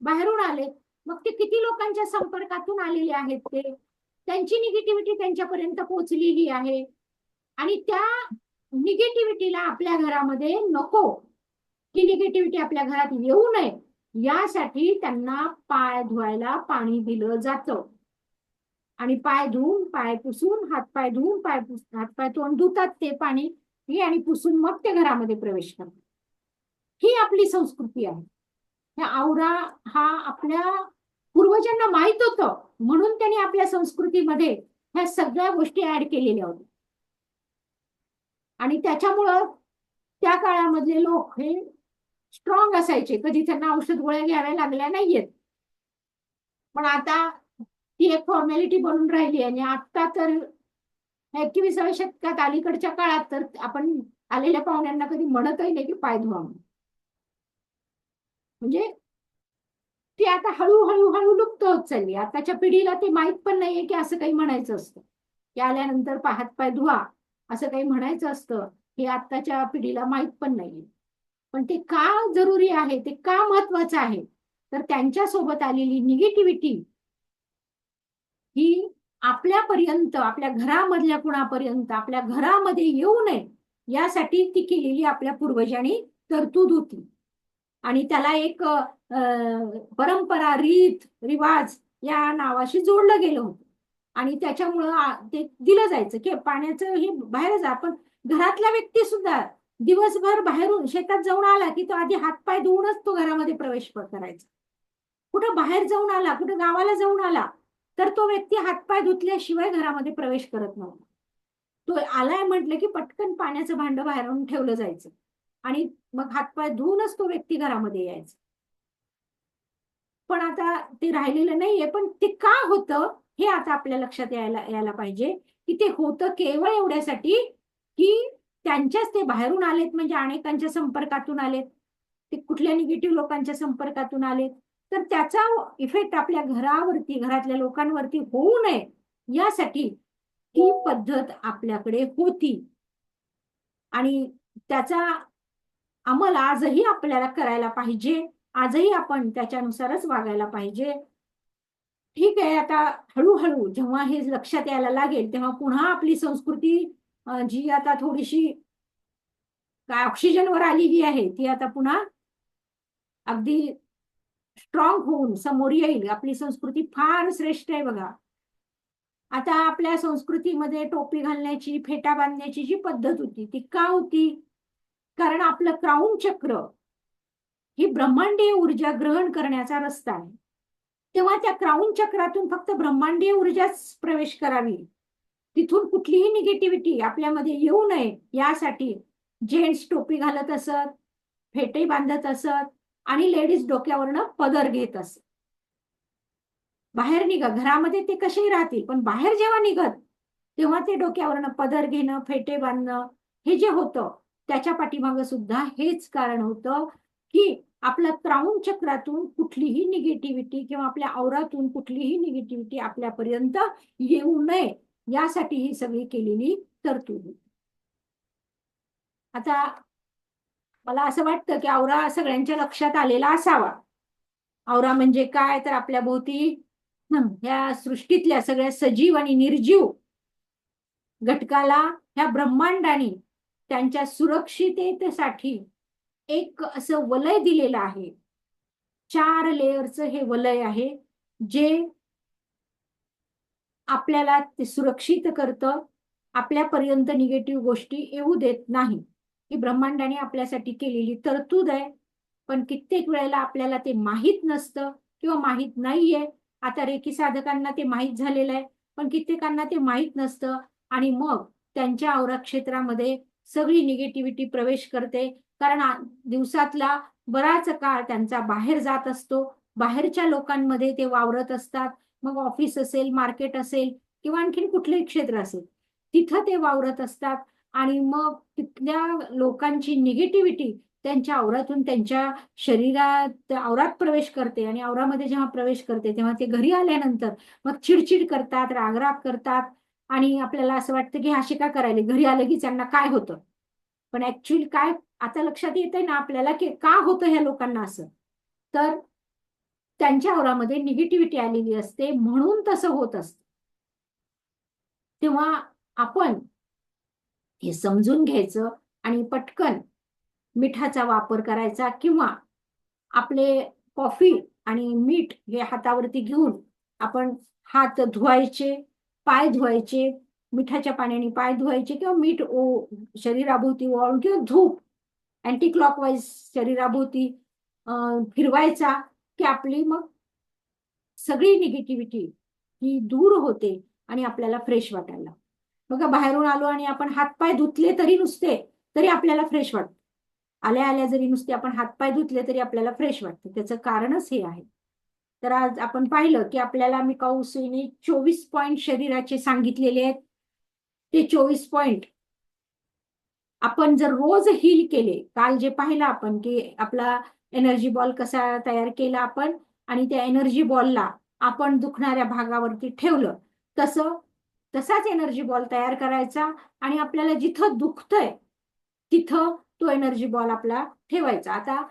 बाहेरून आलेत, मग ते किती लोकांच्या संपर्कातून आलेले आहेत, ते त्यांची निगेटिव्हिटी त्यांच्यापर्यंत पोहोचलेली आहे. आणि त्या निगेटिव्हिटीला आपल्या घरामध्ये नको, की निगेटिव्हिटी आपल्या घरात येऊ नये, यासाठी त्यांना पाय धुवायला पाणी दिलं जातं. आणि पाय धुवून, पाय पुसून, हातपाय धुवून, हातपाय तोंड धुतात ते पाणी आणि पुसून मग ते घरामध्ये प्रवेश करतात. ही आपली संस्कृती आहे. हा औरा हा आपल्या पूर्वजांना माहित होतं, म्हणून त्यांनी आपल्या संस्कृतीमध्ये ह्या सगळ्या गोष्टी ऍड केलेल्या होत्या. आणि त्याच्यामुळं त्या काळामधले लोक हे स्ट्रॉंग असायचे, कधी त्यांना औषध गोळ्या घ्याव्या लागल्या नाहीयेत. पण आता ती एक फॉर्मॅलिटी बनून राहिली. आणि आता तर 21व्या शतकात अलीकडच्या काळात तर आपण आलेल्या पाहुण्यांना कधी म्हणतही नाही की पाय धुवा. म्हणजे ती आता हळूहळू लुप्त होत चालली. आताच्या पिढीला ते माहित पण नाहीये की असं काही म्हणायचं असतं, की आल्यानंतर हात पाय धुवा असं काही म्हणायचं असतं, हे आताच्या पिढीला माहित पण नाहीये. पण ते का जरुरी आहे, ते का महत्वाचं आहे, तर त्यांच्या सोबत आलेली निगेटिव्हिटी ही आपल्यापर्यंत, आपल्या घरामधल्या कुणापर्यंत, आपल्या घरामध्ये येऊ नये यासाठी ती केलेली आपल्या पूर्वजांनी तरतूद होती. आणि त्याला एक परंपरा, रीत रिवाज या नावाशी जोडलं गेलं होतं. आणि त्याच्यामुळं ते दिलं जायचं की पाण्याचं हे बाहेरच. आपण घरातला व्यक्ती सुद्धा दिवसभर बाहेरून शेतात जाऊन आला की तो आधी हातपाय धुवूनच तो घरामध्ये प्रवेश करायचा. कुठं बाहेर जाऊन आला, कुठं गावाला जाऊन आला, तर तो व्यक्ती हातपाय धुतल्याशिवाय घरामध्ये प्रवेश करत नव्हता. तो आलाय म्हटलं की पटकन पाण्याचं भांडं बाहेरून ठेवलं जायचं आणि मग हातपाय धुवूनच तो व्यक्ती घरामध्ये यायचा. पण आता ते राहिलेलं नाहीये. पण ते का होतं हे आता आपल्या लक्षात यायला पाहिजे, की ते होतं केवळ एवढ्यासाठी की त्यांच्याच ते बाहेरून आलेत, म्हणजे अनेकांच्या संपर्कातून आलेत, ते कुठल्या निगेटिव्ह लोकांच्या संपर्कातून आलेत, तर त्याचा इफेक्ट आपल्या घरावरती, घरातल्या लोकांवरती होऊ नये यासाठी ही पद्धत आपल्याकडे होती. आणि त्याचा अंमल आजही आपल्याला करायला पाहिजे. आजही आपण त्याच्यानुसारच वागायला पाहिजे. ठीक आहे, आता हळूहळू जेव्हा हे लक्षात यायला लागेल तेव्हा पुन्हा आपली संस्कृती जी आता थोडीशी काय ऑक्सिजनवर आलेली आहे, ती आता पुन्हा अगदी स्ट्रॉंग होऊन समोर येईल. आपली संस्कृती फार श्रेष्ठ आहे बघा. आता आपल्या संस्कृतीमध्ये टोपी घालण्याची, फेटा बांधण्याची जी पद्धत होती ती का होती? कारण आपलं क्राऊन चक्र ही ब्रह्मांडीय ऊर्जा ग्रहण करण्याचा रस्ता आहे. तेव्हा त्या क्राऊन चक्रातून फक्त ब्रह्मांडीय ऊर्जाच प्रवेश करावी, तिथून कुठलीही निगेटिव्हिटी आपल्यामध्ये येऊ नये यासाठी जेंट्स टोपी घालत असत, फेटे बांधत असत, आणि लेडीज डोक्यावरनं पदर घेत असत. बाहेर निघा, घरामध्ये ते कसेही राहतील, पण बाहेर जेव्हा निघत तेव्हा ते डोक्यावरनं पदर घेणं, फेटे बांधणं, हे जे होतं त्याच्या पाठीमागं सुद्धा हेच कारण होतं की आपल्या त्राऊन चक्रातून कुठलीही निगेटिव्हिटी किंवा आपल्या औरातून कुठलीही निगेटिव्हिटी आपल्यापर्यंत येऊ नये, यासाठी ही सगळी केलेली तरतूद. आता मला असं वाटतं की औरा सगळ्यांच्या लक्षात आलेला असावा. औरा म्हणजे काय, तर आपल्या भोवती ह्या सृष्टीतल्या सगळ्या सजीव आणि निर्जीव घटकाला ह्या ब्रह्मांडाने त्यांच्या सुरक्षिततेसाठी एक असं वलय दिलेलं आहे. 4 लेयरचं हे वलय आहे, जे आपल्याला ते सुरक्षित करतं, आपल्यापर्यंत निगेटिव्ह गोष्टी येऊ देत नाही. ही ब्रह्मांडाने आपल्यासाठी केलेली तरतूद आहे. पण कित्येक वेळेला आपल्याला ते माहीत नसतं किंवा माहीत नाहीये. आता रेकी साधकांना ते माहीत झालेलं आहे, पण कित्येकांना ते माहीत नसतं आणि मग त्यांच्या औरा क्षेत्रामध्ये सगळी निगेटिव्हिटी प्रवेश करते. कारण दिवसातला बराच काळ त्यांचा बाहेर जात असतो. बाहेरच्या लोकांमध्ये ते वावरत असतात. मग ऑफिस असेल, मार्केट असेल किंवा आणखीन कुठलंही क्षेत्र असेल, तिथं ते वावरत असतात आणि मग तिथल्या लोकांची निगेटिव्हिटी त्यांच्या औरातून त्यांच्या शरीरात औरात प्रवेश करते आणि औरामध्ये जेव्हा प्रवेश करते तेव्हा ते घरी आल्यानंतर मग चिडचिड करतात, रागराग करतात आणि आपल्याला असं वाटतं की असे का करायले, घरी आलं की त्यांना काय होतं. पण ऍक्च्युअली काय आता लक्षात येतंय ना आपल्याला की का होतं ह्या लोकांना असं, तर त्यांच्या औरामध्ये निगेटिव्हिटी आलेली असते म्हणून तसं होत असतं. तेव्हा आपण हे समजून घ्यायचं आणि पटकन मिठाचा वापर करायचा किंवा आपले कॉफी आणि मीठ हे हातावरती घेऊन आपण हात धुवायचे, पाय धुवायचे, मिठाच्या पाण्याने पाय धुवायचे किंवा मीठ शरीराभोवती ओवाळून किंवा धूप अँटी क्लॉकवाईज शरीराभोवती फिरवायचा की आपली मग सगळी निगेटिव्हिटी ही दूर होते आणि आपल्याला फ्रेश वाटायला. बघा बाहेरून आलो आणि आपण हातपाय धुतले तरी नुसते तरी आपल्याला फ्रेश वाटतं. आल्या आल्या जरी नुसते आपण हातपाय धुतले तरी आपल्याला फ्रेश वाटतं. त्याचं कारणच हे आहे. तर आज आपण पाहिलं की आपल्याला मिकाऊ सुईने 24 पॉइंट शरीराचे सांगितलेले आहेत. ते 24 पॉइंट आपण जर रोज हील केले, काल जे पाहिलं आपण की आपला एनर्जी बॉल कसा तयार केला आपण आणि त्या एनर्जी बॉलला आपण दुखणाऱ्या भागावरती ठेवलं, तसाच एनर्जी बॉल तयार करायचा आणि आपल्याला जिथं दुखतंय तिथं तो एनर्जी बॉल आपला ठेवायचा. आता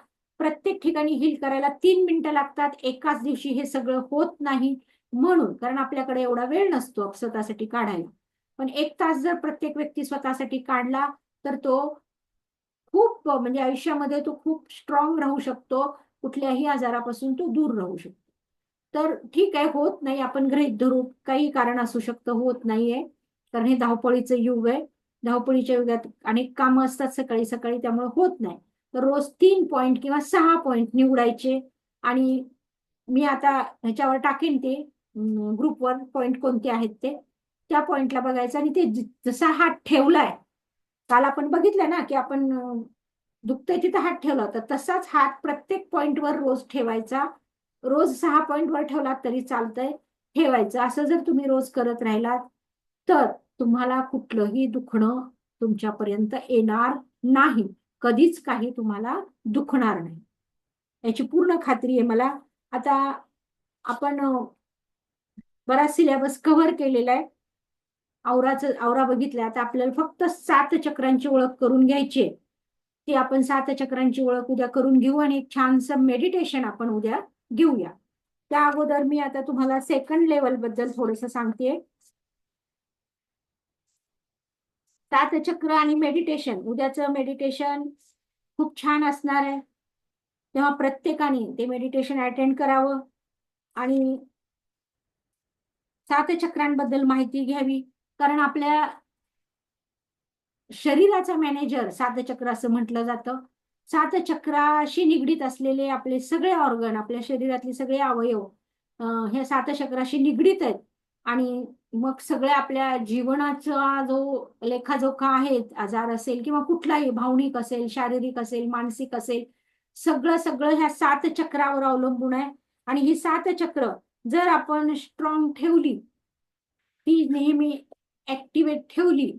प्रत्येक ठिकाणी हील करायला 3 मिनिटं लागतात. एकाच दिवशी हे सगळं होत नाही म्हणून, कारण आपल्याकडे एवढा वेळ नसतो स्वतःसाठी काढायला. पण 1 तास जर प्रत्येक व्यक्ती स्वतःसाठी काढला तर तो खूप म्हणजे आयुष्यामध्ये तो खूप स्ट्रॉंग राहू शकतो. कुठल्याही आजारापासून तो दूर राहू शकतो. तर ठीक आहे, होत नाही आपण गृहीत धरू, काही कारण असू शकतं होत नाहीये, कारण हे धावपळीचं युग आहे. धावपळीच्या युगात अनेक कामं असतात सकाळी सकाळी, त्यामुळे होत नाही. तर रोज 3 पॉइंट किंवा 6 पॉइंट निवडायचे आणि मी आता ह्याच्यावर टाकेन ते ग्रुपवर पॉइंट कोणते आहेत ते, त्या पॉइंटला बघायचं आणि ते जसा हात ठेवलाय, काल आपण बघितलं ना की आपण दुखतंय तिथं हात ठेवला होता, तसाच हात प्रत्येक पॉइंटवर रोज ठेवायचा. रोज 6 पॉइंटवर ठेवलात तरी चालतंय, ठेवायचं. असं जर तुम्ही रोज करत राहिलात तर तुम्हाला कुठलंही दुखणं तुमच्यापर्यंत येणार नाही. कधीच काही तुम्हाला दुखणार नाही, याची पूर्ण खात्री आहे मला. आता आपण बराच सिलेबस कव्हर केलेला आहे. औरा बघितला. आता आपल्याला फक्त 7 चक्रांची ओळख करून घ्यायची आहे. ती आपण 7 चक्रांची ओळख उद्या करून घेऊ आणि एक छानसं मेडिटेशन आपण उद्या घेऊया. त्या अगोदर मी आता तुम्हाला सेकंड लेवल बद्दल थोडंसं सांगतेय. 7 चक्र आणि मेडिटेशन, उद्याचं मेडिटेशन खूप छान असणार आहे. तेव्हा प्रत्येकाने ते मेडिटेशन अटेंड करावं आणि 7 चक्रांबद्दल माहिती घ्यावी. कारण आपल्या शरीराचा मॅनेजर 7 चक्र असं म्हटलं जातं. 7 चक्राशी निगडीत असलेले आपले सगळे ऑर्गन, आपल्या शरीरातले सगळे अवयव हे 7 चक्राशी निगडीत आहेत आणि मग सगळ्या आपल्या जीवनाचा जो लेखाजोखा आहे, आजार असेल किंवा कुठलाही भावनिक असेल, शारीरिक असेल, मानसिक असेल, सगळं सगळं ह्या 7 चक्रावर अवलंबून आहे. आणि ही 7 चक्र जर आपण स्ट्रॉंग ठेवली, ती नेहमी ऍक्टिव्हेट ठेवली,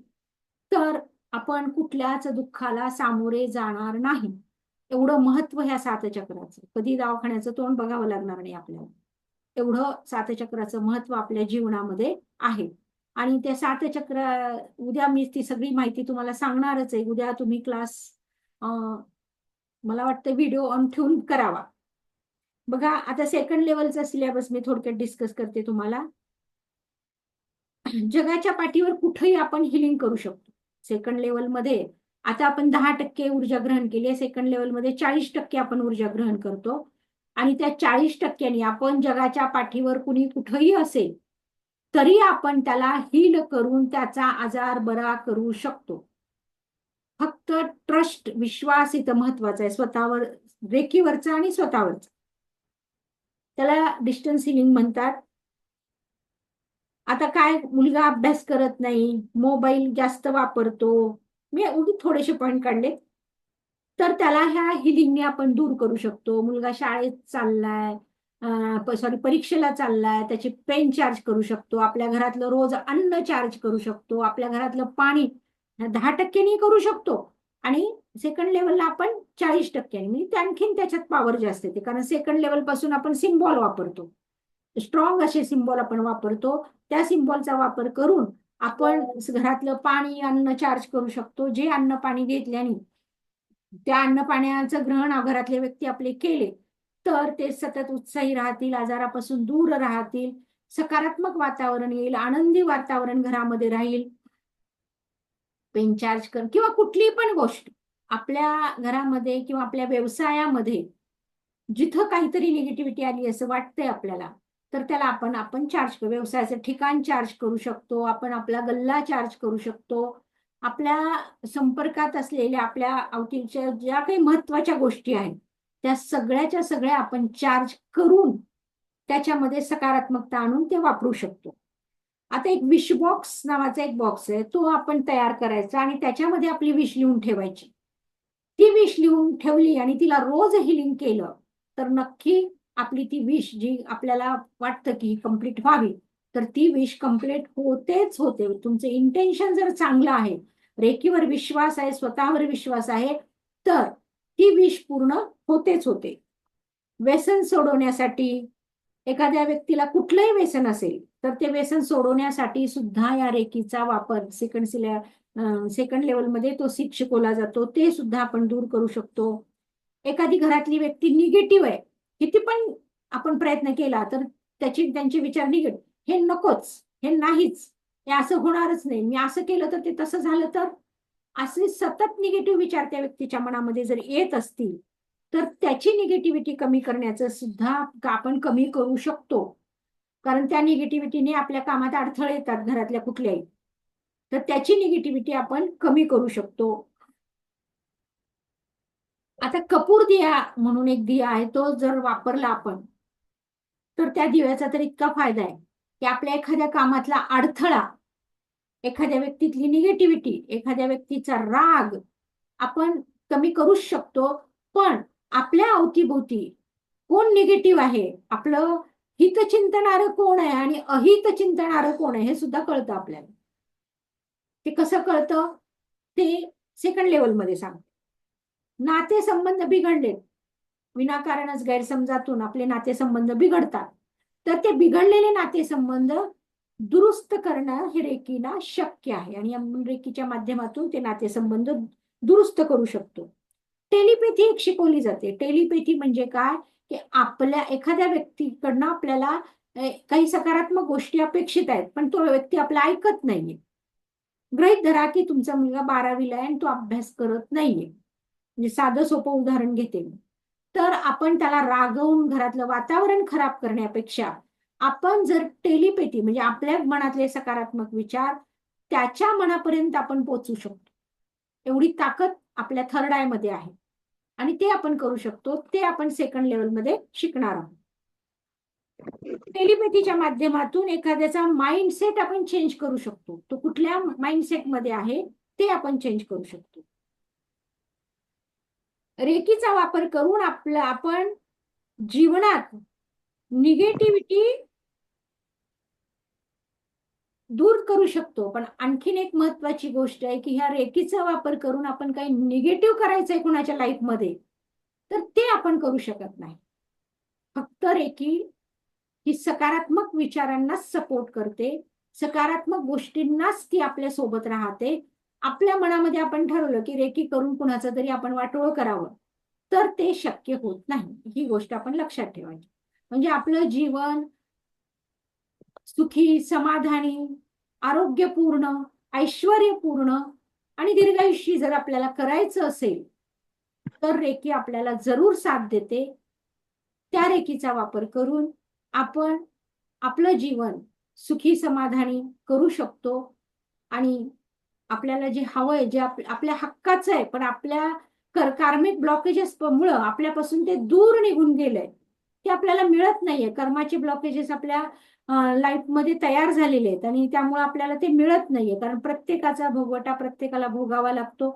तर आपण कुठल्याच दुःखाला सामोरे जाणार नाही. एवढं महत्व ह्या 7 चक्राचं. कधी दवाखान्याचं तोंड बघावं लागणार नाही आपल्याला. एवढं 7 चक्राचं महत्व आपल्या जीवनामध्ये आहे. आणि त्या 7 चक्र उद्या मी ती सगळी माहिती तुम्हाला सांगणारच आहे. उद्या तुम्ही क्लास मला वाटतं व्हिडिओ ऑन ठेवून करावा. बघा आता सेकंड लेवलचा सिलेबस मी थोडक्यात डिस्कस करते तुम्हाला. जगाच्या पाठीवर कुठेही आपण हिलिंग करू शकतो. सेकंड लेवलमध्ये आता आपण 10% ऊर्जा ग्रहण केली आहे. सेकंड लेवलमध्ये 40% आपण ऊर्जा ग्रहण करतो. आणि त्या 40%नी आपण जगाच्या पाठीवर कुणी कुठेही असेल तरी आपण त्याला हील करून त्याचा आजार बरा करू शकतो. फक्त ट्रस्ट, विश्वास इथं महत्वाचा आहे. स्वतःवर, रेखीवरचा आणि स्वतःवरचा. त्याला डिस्टन्स हिलिंग म्हणतात. आता काय, मुलगा अभ्यास करत नाही, मोबाईल जास्त वापरतो, मी उगी थोडेसे पॉइंट काढले, तर त्याला ह्या हिलिंगने आपण दूर करू शकतो. मुलगा शाळेत चाललाय, सॉरी परीक्षेला चाललाय, त्याची पेन चार्ज करू शकतो. आपल्या घरातलं रोज अन्न चार्ज करू शकतो. आपल्या घरातलं पाणी 10%नी करू शकतो. आणि सेकंड लेवलला आपण 40%नी, म्हणजे आणखीन त्याच्यात पॉवर जास्त येते. कारण सेकंड लेवल पासून आपण सिम्बॉल वापरतो, स्ट्रॉंग असे सिम्बॉल आपण वापरतो. त्या सिम्बॉलचा वापर करून आपण घरातलं पाणी, अन्न चार्ज करू शकतो. जे अन्न पाणी घेतल्याने, त्या अन्न पाण्याचं ग्रहण घरातले व्यक्ती आपले केले, तर ते सतत उत्साही राहतील, आजारापासून दूर राहतील, सकारात्मक वातावरण येईल, आनंदी वातावरण घरामध्ये राहील. पेन चार्ज कर किंवा कुठली पण गोष्ट आपल्या घरामध्ये किंवा आपल्या व्यवसायामध्ये जिथं काहीतरी निगेटिव्हिटी आली असं वाटतंय आपल्याला, तर त्याला आपण चार्ज करू. व्यवसायाचं ठिकाण चार्ज करू शकतो, आपण आपला गल्ला चार्ज करू शकतो. आपल्या संपर्कात असलेल्या, आपल्या अवतीच्या ज्या काही महत्वाच्या गोष्टी आहेत त्या सगळ्याच्या सगळ्या आपण चार्ज करून त्याच्यामध्ये सकारात्मकता आणून ते वापरू शकतो. आता एक विश बॉक्स नावाचा एक बॉक्स आहे, तो आपण तयार करायचा आणि त्याच्यामध्ये आपली विश लिहून ठेवायची. ती विश लिहून ठेवली आणि तिला रोज हिलिंग केलं, तर नक्की आपली ती विश जी आपल्याला वाटतं की कंप्लीट व्हावी, तर ती विश कंप्लीट होतेच होते. तुमचं इंटेन्शन जर चांगलं आहे, रेखीवर विश्वास आहे, स्वतःवर विश्वास आहे, तर ती विश पूर्ण होतेच होते. व्यसन सोडवण्यासाठी, एखाद्या व्यक्तीला कुठलंही व्यसन असेल तर ते व्यसन सोडवण्यासाठी सुद्धा या रेकीचा वापर सेकंड लेवलमध्ये तो शिकवला जातो. ते सुद्धा आपण दूर करू शकतो. एखादी घरातली व्यक्ती निगेटिव्ह आहे, किती पण आपण प्रयत्न केला तर त्यांचे विचार निगेटिव्ह, हे नकोच, हे नाहीच, हे असं होणारच नाही, मी असं केलं तर ते तसं झालं तर, असे सतत निगेटिव्ह विचार त्या व्यक्तीच्या मनामध्ये जर येत असतील, तर त्याची निगेटिव्हिटी कमी करण्याचं सुद्धा आपण कमी करू शकतो. कारण त्या निगेटिव्हिटीने आपल्या कामात अडथळे येतात घरातल्या कुठल्याही, तर त्याची निगेटिव्हिटी आपण कमी करू शकतो. आता कपूर दिया म्हणून एक दिया आहे, तो जर वापरला आपण, तर त्या दिव्याचा तर इतका फायदा आहे की आपल्या एखाद्या कामातला अडथळा, एखाद्या व्यक्तीतली निगेटिव्हिटी, एखाद्या व्यक्तीचा राग आपण कमी करूच शकतो. पण आपल्या अवतीभोवती कोण निगेटिव्ह आहे, आपलं हित चिंतणारं कोण आहे आणि अहित चिंतणारं कोण आहे, हे सुद्धा कळतं आपल्याला. ते कसं कळतं ते सेकंड लेवलमध्ये सांगते. नातेसंबंध बिघडले, विनाकारणच गैरसमजातून आपले नातेसंबंध बिघडतात, तर ते बिघडलेले नातेसंबंध दुरुस्त करणं हे रेकीला शक्य आहे. आणि आपण रेकीच्या माध्यमातून ते नातेसंबंध दुरुस्त करू शकतो. टेलिपॅथी एक शिकवली जाते. टेलिपॅथी म्हणजे काय, की आपल्या एखाद्या व्यक्तीकडनं आपल्याला काही सकारात्मक गोष्टी अपेक्षित आहेत, पण तो व्यक्ती आपला ऐकत नाहीये. गृहीत धरा की तुमचा मुलगा 12वीला आहे आणि तो अभ्यास करत नाहीये, म्हणजे साधं सोपं उदाहरण घेते मी. तर आपण त्याला रागवून घरातलं वातावरण खराब करण्यापेक्षा आपण जर टेलिपॅथी म्हणजे आपल्या मनातले सकारात्मक विचार त्याच्या मनापर्यंत आपण पोहोचू शकतो. एवढी ताकद आपल्या थर्ड आय मध्ये आहे आणि ते आपण करू शकतो. ते आपण सेकंड लेवलमध्ये शिकणार आहोत. टेलिपॅथीच्या माध्यमातून एखाद्याचा माइंडसेट आपण चेंज करू शकतो. तो कुठल्या माइंडसेट मध्ये आहे ते आपण चेंज करू शकतो. रेकीचा वापर करून आपण जीवनात निगेटिव्हिटी दूर करू शकतो. पण आणखीन एक महत्वाची गोष्ट आहे की ह्या रेकीचा वापर करून आपण काही निगेटिव्ह करायचंय कुणाच्या लाईफमध्ये, तर ते आपण करू शकत नाही. फक्त रेकी ही सकारात्मक विचारांनाच सपोर्ट करते, सकारात्मक गोष्टींनाच ती आपल्या सोबत राहते. आपल्या मनामध्ये आपण ठरवलं की रेकी करून कुणाचं तरी आपण वाटोळं करावं, तर ते शक्य होत नाही. ही गोष्ट आपण लक्षात ठेवायची. म्हणजे आपलं जीवन सुखी, समाधानी, आरोग्यपूर्ण, ऐश्वर्यपूर्ण आणि दीर्घायुषी जर आपल्याला करायचं असेल, तर रेकी आपल्याला जरूर साथ देते. त्या रेकीचा वापर करून आपण आपलं जीवन सुखी समाधानी करू शकतो आणि आपल्याला जे हवंय, जे आपल्या हक्काचं आहे, पण आपल्या कार्मिक ब्लॉकेजेस मुळे आपल्यापासून ते दूर निघून गेलंय, ते आपल्याला मिळत नाहीये. कर्माचे ब्लॉकेजेस आपल्या लाईफ मध्ये तयार झालेले आहेत आणि त्यामुळे आपल्याला ते मिळत नाहीये. कारण प्रत्येकाचा भोगवटा प्रत्येकाला भोगावा लागतो.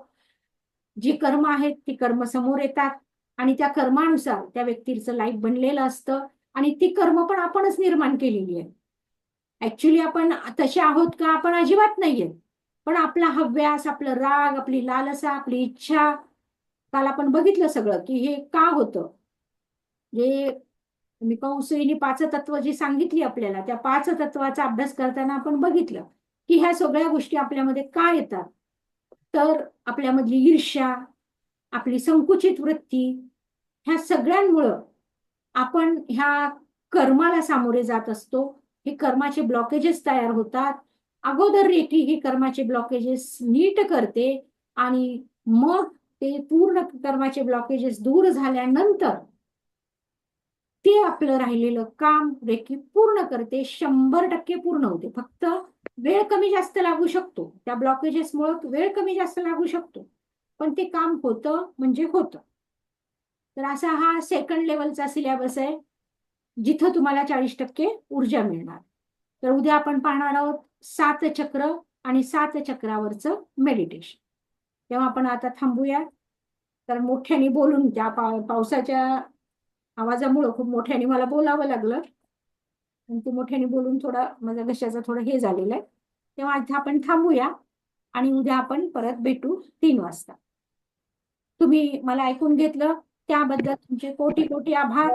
जी कर्म आहेत ती कर्म समोर येतात आणि त्या कर्मानुसार त्या व्यक्तीचं लाईफ बनलेलं असतं आणि ती कर्म पण आपणच निर्माण केलेली आहे. ऍक्च्युली आपण तसे आहोत का? आपण अजिबात नाहीये. पण आपला हव्यास, आपलं राग, आपली लालसा, आपली इच्छा, काल आपण बघितलं सगळं की हे का होतं. जे मी कंसनी पाच तत्व जी सांगितली आपल्याला, त्या पाच तत्वाचा अभ्यास करताना आपण बघितलं की ह्या सगळ्या गोष्टी आपल्यामध्ये का येतात. तर आपल्यामधली ईर्ष्या, आपली संकुचित वृत्ती, ह्या सगळ्यांमुळं आपण ह्या कर्माला सामोरे जात असतो. हे कर्माचे ब्लॉकेजेस तयार होतात. अगोदर रेकी ही कर्माचे ब्लॉकेजेस नीट करते आणि मग ते पूर्ण कर्माचे ब्लॉकेजेस दूर झाल्यानंतर ते आपलं राहिलेलं काम रेकी पूर्ण करते. 100% पूर्ण होते. फक्त वेळ कमी जास्त लागू शकतो. त्या ब्लॉकेजेसमुळे वेळ कमी जास्त लागू शकतो. पण ते काम होतं म्हणजे होतं. तर असा हा सेकंड लेवलचा सिलेबस आहे, जिथं तुम्हाला 40% ऊर्जा मिळणार. तर उद्या आपण पाहणार आहोत 7 चक्र आणि 7 चक्रावरचं मेडिटेशन. तेव्हा आपण आता थांबूया. कारण मोठ्याने बोलून त्या पावसाच्या आवाजामुळं खूप मोठ्याने मला बोलावं लागलं आणि ते मोठ्याने बोलून थोडा माझ्या घशाचं थोडं हे झालेलं आहे. तेव्हा आज आपण थांबूया आणि उद्या आपण परत भेटू 3 वाजता. तुम्ही मला ऐकून घेतलं त्याबद्दल तुमचे कोटी कोटी आभार.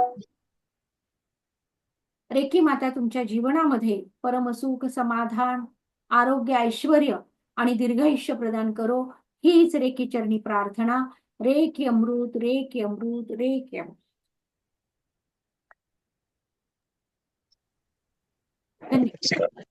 रेखी माता तुमच्या जीवनामध्ये परमसुख, समाधान, आरोग्य, ऐश्वर आणि दीर्घायुष्य प्रदान करो, हीच रेकी चरणी प्रार्थना. रेकी अमृत, रेकी अमृत, रेकी अमृत. धन्यवाद.